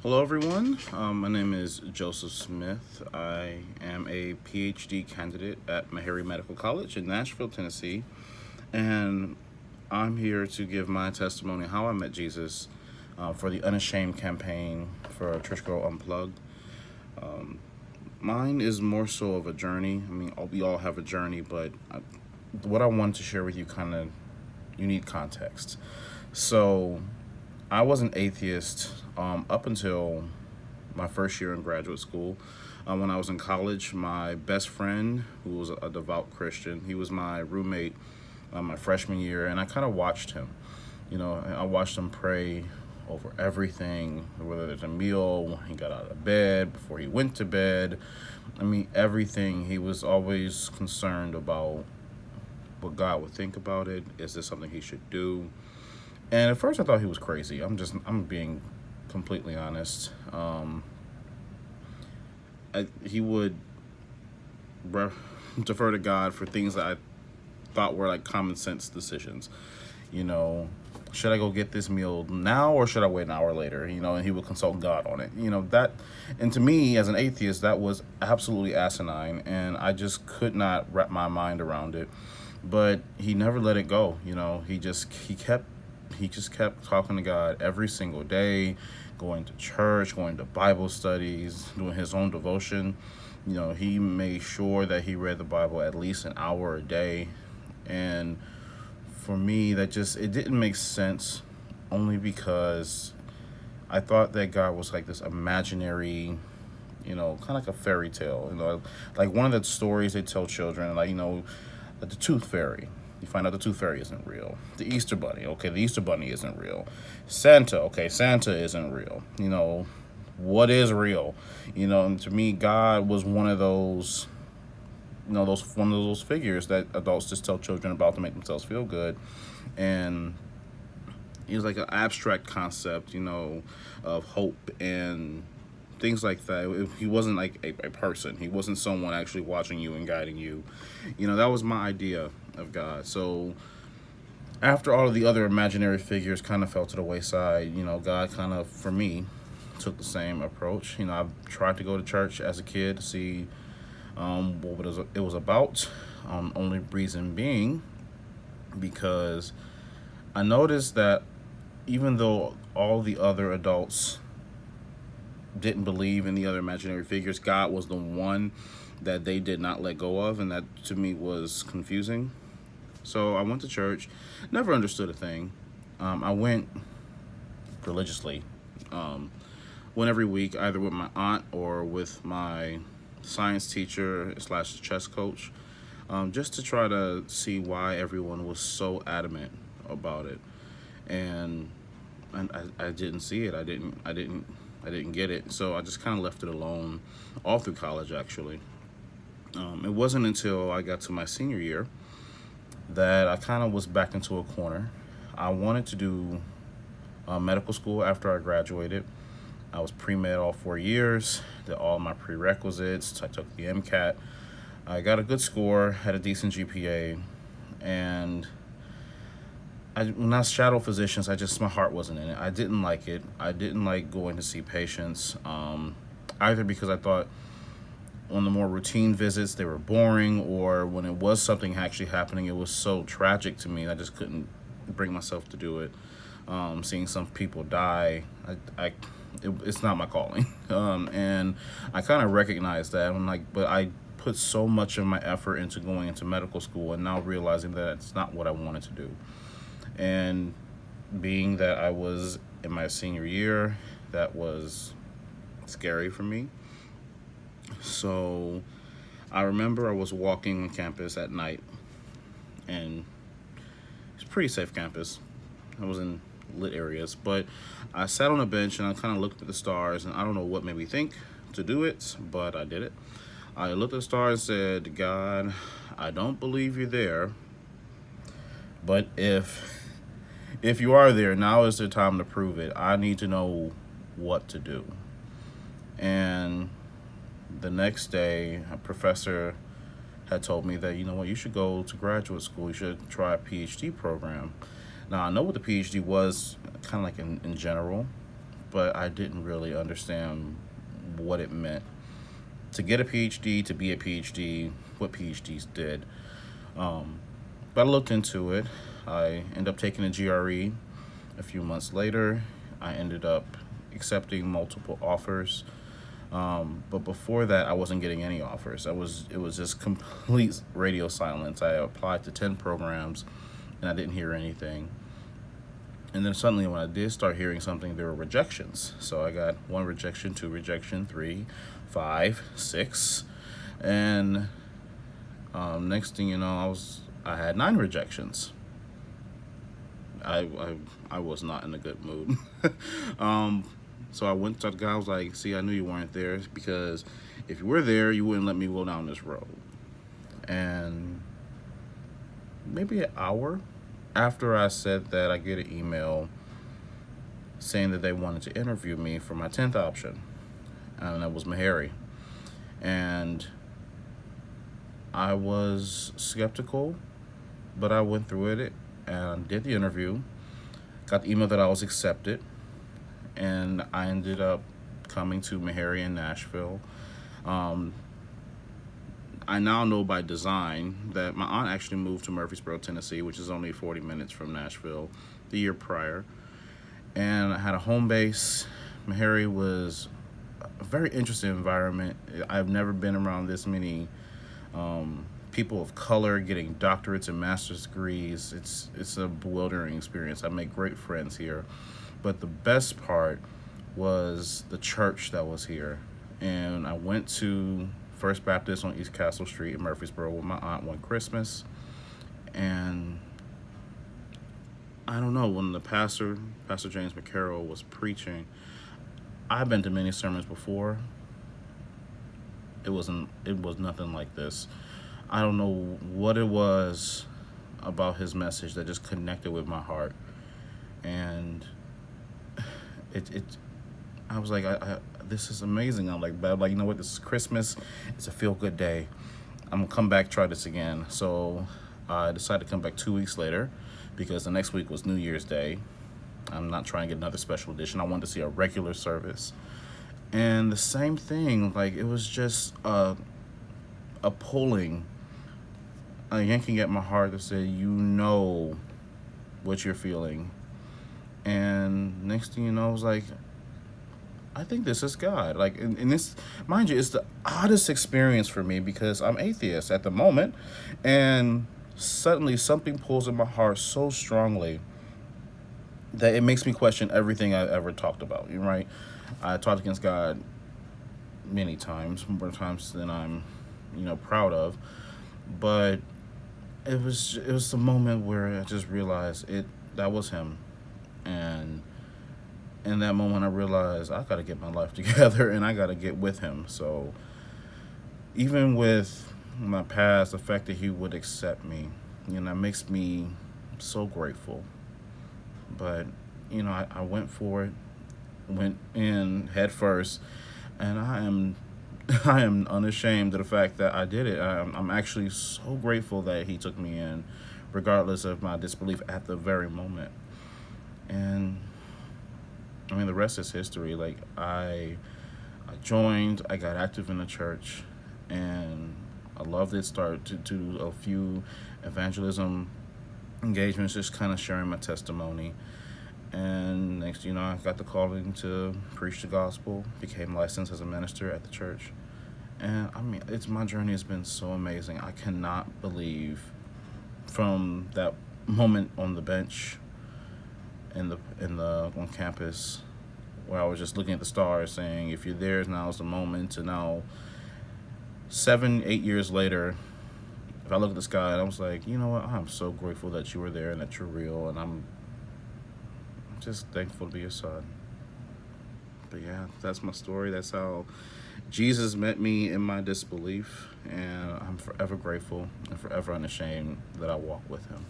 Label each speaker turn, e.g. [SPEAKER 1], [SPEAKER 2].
[SPEAKER 1] Hello, everyone. My name is Joseph Smith. I am a PhD candidate at Meharry Medical College in Nashville, Tennessee, and I'm here to give my testimony how I met Jesus for the Unashamed campaign for Church Girl Unplugged. Mine is more so of a journey. I mean, we all have a journey, but what I wanted to share with you kind of you need context. So I was an atheist up until my first year in graduate school. When I was in college, my best friend, who was a devout Christian, he was my roommate my freshman year, and I kind of watched him. I watched him pray over everything, whether it's a meal, when he got out of bed, before he went to bed. I mean, everything. He was always concerned about what God would think about it. Is this something he should do? And at first, I thought he was crazy. I'm being completely honest. He would re- defer to God for things that I thought were like common sense decisions. You know, should I go get this meal now or should I wait an hour later? And he would consult God on it. And to me, as an atheist, that was absolutely asinine, and I just could not wrap my mind around it. But he never let it go. He just kept talking to God every single day, going to church, going to Bible studies, doing his own devotion. He made sure that he read the Bible at least an hour a day. And for me, it didn't make sense, only because I thought that God was like this imaginary, kind of like a fairy tale, like one of the stories they tell children, like, like the tooth fairy. You find out the tooth fairy isn't real. The Easter bunny, okay, the Easter bunny isn't real. Santa, okay, Santa isn't real. What is real? And to me, God was one of those, one of those figures that adults just tell children about to make themselves feel good. And he was like an abstract concept, of hope and things like that. He wasn't like a person. He wasn't someone actually watching you and guiding you. That was my idea of God. So after all of the other imaginary figures kind of fell to the wayside, God kind of, for me, took the same approach. I tried to go to church as a kid to see what it was about. Only reason being because I noticed that even though all the other adults didn't believe in the other imaginary figures, God was the one that they did not let go of, and that to me was confusing. So I went to church, never understood a thing. I went religiously, went every week, either with my aunt or with my science teacher slash chess coach, just to try to see why everyone was so adamant about it. And I didn't see it. I didn't get it. So I just kind of left it alone all through college, actually. It wasn't until I got to my senior year that I kind of was back into a corner. I wanted to do medical school after I graduated. I was pre-med all 4 years, did all my prerequisites. I took the MCAT. I got a good score, had a decent GPA, and when I was shadow physicians, my heart wasn't in it. I didn't like it. I didn't like going to see patients, either because I thought on the more routine visits they were boring, or when it was something actually happening, it was so tragic to me I just couldn't bring myself to do it. Seeing some people die, it's not my calling, and I kind of recognized that. I'm like, but I put so much of my effort into going into medical school, and now realizing that it's not what I wanted to do. And being that I was in my senior year, that was scary for me. So I remember I was walking on campus at night, and it's a pretty safe campus. I was in lit areas, but I sat on a bench and I kind of looked at the stars, and I don't know what made me think to do it, but I did it. I looked at the stars and said, God, I don't believe you're there, but if you are there, now is the time to prove it. I need to know what to do. And the next day, a professor had told me that, you should go to graduate school. You should try a PhD program. Now, I know what the PhD was, kind of like in general, but I didn't really understand what it meant to get a PhD, to be a PhD, what PhDs did. Um, but I looked into it. I ended up taking a GRE a few months later. I ended up accepting multiple offers. But before that, I wasn't getting any offers. It was just complete radio silence. I applied to 10 programs, and I didn't hear anything. And then suddenly, when I did start hearing something, there were rejections. So I got one rejection, two rejection, three, five, six, and next thing you know, I had nine rejections. I was not in a good mood. um, so I went to the guy. I was like, "See, I knew you weren't there because if you were there, you wouldn't let me go down this road." And maybe an hour after I said that, I get an email saying that they wanted to interview me for my 10th option, and that was Meharry. And I was skeptical, but I went through it and did the interview, got the email that I was accepted, and I ended up coming to Meharry in Nashville. Um, I now know by design that my aunt actually moved to Murfreesboro, Tennessee, which is only 40 minutes from Nashville, the year prior. And I had a home base. Meharry was a very interesting environment. I've never been around this many people of color getting doctorates and master's degrees. It's a bewildering experience. I make great friends here. But the best part was the church that was here. And I went to First Baptist on East Castle Street in Murfreesboro with my aunt one Christmas. And I don't know, when Pastor James McCarroll was preaching, I've been to many sermons before. It was nothing like this. I don't know what it was about his message that just connected with my heart. And I was like, this is amazing. I'm like, you know what? This is Christmas. It's a feel-good day. I'm gonna come back, try this again. So I decided to come back 2 weeks later because the next week was New Year's Day. I'm not trying to get another special edition. I wanted to see a regular service. And the same thing, like it was just a pulling, a yanking at my heart that said, you know what you're feeling. And next thing you know, I was like, I think this is God. Like, and this, mind you, it's the oddest experience for me because I'm atheist at the moment. And suddenly something pulls in my heart so strongly that it makes me question everything I ever talked about, right? I talked against God many times, more times than I'm, proud of. But it was the moment where I just realized that was him. And in that moment I realized I gotta get my life together and I gotta get with him. So even with my past, the fact that he would accept me, makes me so grateful. But I went for it, went in head first, and I am unashamed of the fact that I did it. I'm actually so grateful that he took me in, regardless of my disbelief at the very moment. And I mean, the rest is history. Like I joined, I got active in the church, and I loved it. Started to do a few evangelism engagements, just kind of sharing my testimony. And next, I got the calling to preach the gospel, became licensed as a minister at the church. And I mean, my journey has been so amazing. I cannot believe from that moment on the bench on campus where I was just looking at the stars saying, if you're there, now's the moment, to now 7-8 years later, if I look at the sky and I was like, you know what, I'm so grateful that you were there and that you're real, and I'm just thankful to be your son. But yeah, that's my story. That's how Jesus met me in my disbelief, and I'm forever grateful and forever unashamed that I walk with him.